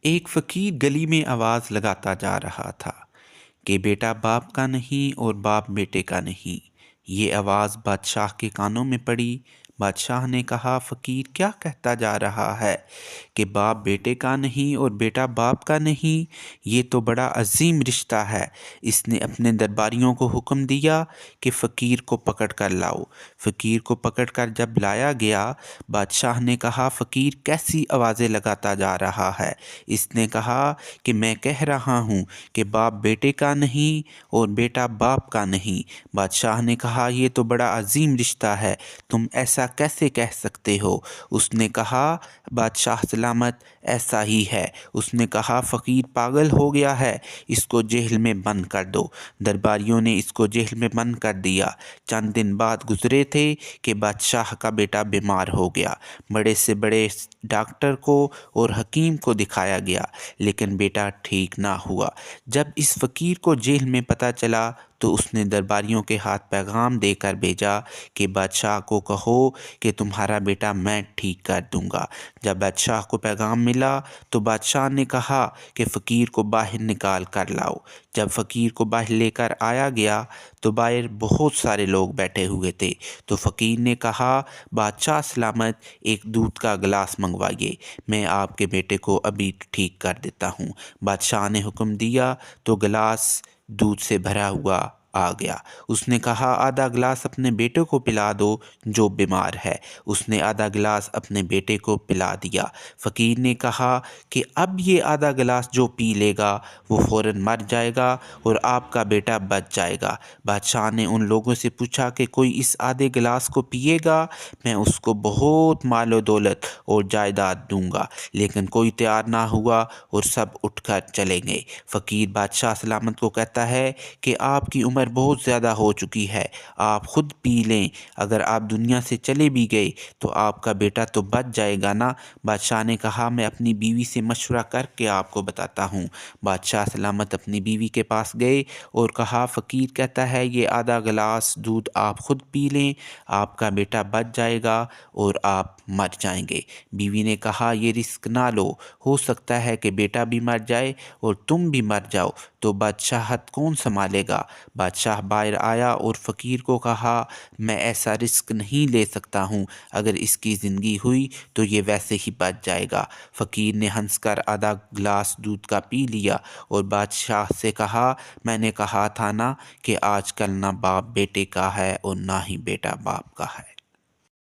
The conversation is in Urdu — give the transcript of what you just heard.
ایک فقیر گلی میں آواز لگاتا جا رہا تھا کہ بیٹا باپ کا نہیں اور باپ بیٹے کا نہیں۔ یہ آواز بادشاہ کے کانوں میں پڑی۔ بادشاہ نے کہا، فقیر کیا کہتا جا رہا ہے کہ باپ بیٹے کا نہیں اور بیٹا باپ کا نہیں؟ یہ تو بڑا عظیم رشتہ ہے۔ اس نے اپنے درباریوں کو حکم دیا کہ فقیر کو پکڑ کر لاؤ۔ فقیر کو پکڑ کر جب لایا گیا، بادشاہ نے کہا، فقیر کیسی آوازیں لگاتا جا رہا ہے؟ اس نے کہا کہ میں کہہ رہا ہوں کہ باپ بیٹے کا نہیں اور بیٹا باپ کا نہیں۔ بادشاہ نے کہا، یہ تو بڑا عظیم رشتہ ہے، تم ایسا کیسے کہہ سکتے ہو؟ اس نے کہا، بادشاہ سلامت، ایسا ہی ہے۔ اس نے کہا، فقیر پاگل ہو گیا ہے، اس کو جیل میں بند کر دو۔ درباریوں نے اس کو جیل میں بند کر دیا۔ چند دن بعد گزرے تھے کہ بادشاہ کا بیٹا بیمار ہو گیا۔ بڑے سے بڑے ڈاکٹر کو اور حکیم کو دکھایا گیا، لیکن بیٹا ٹھیک نہ ہوا۔ جب اس فقیر کو جیل میں پتہ چلا تو اس نے درباریوں کے ہاتھ پیغام دے کر بھیجا کہ بادشاہ کو کہو کہ تمہارا بیٹا میں ٹھیک کر دوں گا۔ جب بادشاہ کو پیغام ملا تو بادشاہ نے کہا کہ فقیر کو باہر نکال کر لاؤ۔ جب فقیر کو باہر لے کر آیا گیا تو باہر بہت سارے لوگ بیٹھے ہوئے تھے۔ تو فقیر نے کہا، بادشاہ سلامت، ایک دودھ کا گلاس منگوائیے، میں آپ کے بیٹے کو ابھی ٹھیک کر دیتا ہوں۔ بادشاہ نے حکم دیا تو گلاس دودھ سے بھرا ہوا آ گیا۔ اس نے کہا، آدھا گلاس اپنے بیٹے کو پلا دو جو بیمار ہے۔ اس نے آدھا گلاس اپنے بیٹے کو پلا دیا۔ فقیر نے کہا کہ اب یہ آدھا گلاس جو پی لے گا وہ فوراً مر جائے گا اور آپ کا بیٹا بچ جائے گا۔ بادشاہ نے ان لوگوں سے پوچھا کہ کوئی اس آدھے گلاس کو پیے گا؟ میں اس کو بہت مال و دولت اور جائیداد دوں گا۔ لیکن کوئی تیار نہ ہوا اور سب اٹھ کر چلے گئے۔ فقیر بادشاہ سلامت کو کہتا ہے کہ آپ کی عمر بہت زیادہ ہو چکی ہے، آپ خود پی لیں، اگر آپ دنیا سے چلے بھی گئے تو آپ کا بیٹا تو بچ جائے گا نا؟ بادشاہ نے کہا، میں اپنی بیوی سے مشورہ کر کے آپ کو بتاتا ہوں۔ بادشاہ سلامت اپنی بیوی کے پاس گئے اور کہا، فقیر کہتا ہے یہ آدھا گلاس دودھ آپ خود پی لیں، آپ کا بیٹا بچ جائے گا اور آپ مر جائیں گے۔ بیوی نے کہا، یہ رسک نہ لو، ہو سکتا ہے کہ بیٹا بھی مر جائے اور تم بھی مر جاؤ تو بادشاہت کون سنبھالے گا؟ بادشاہ باہر آیا اور فقیر کو کہا، میں ایسا رسک نہیں لے سکتا ہوں، اگر اس کی زندگی ہوئی تو یہ ویسے ہی بچ جائے گا۔ فقیر نے ہنس کر آدھا گلاس دودھ کا پی لیا اور بادشاہ سے کہا، میں نے کہا تھا نا کہ آج کل نہ باپ بیٹے کا ہے اور نہ ہی بیٹا باپ کا ہے۔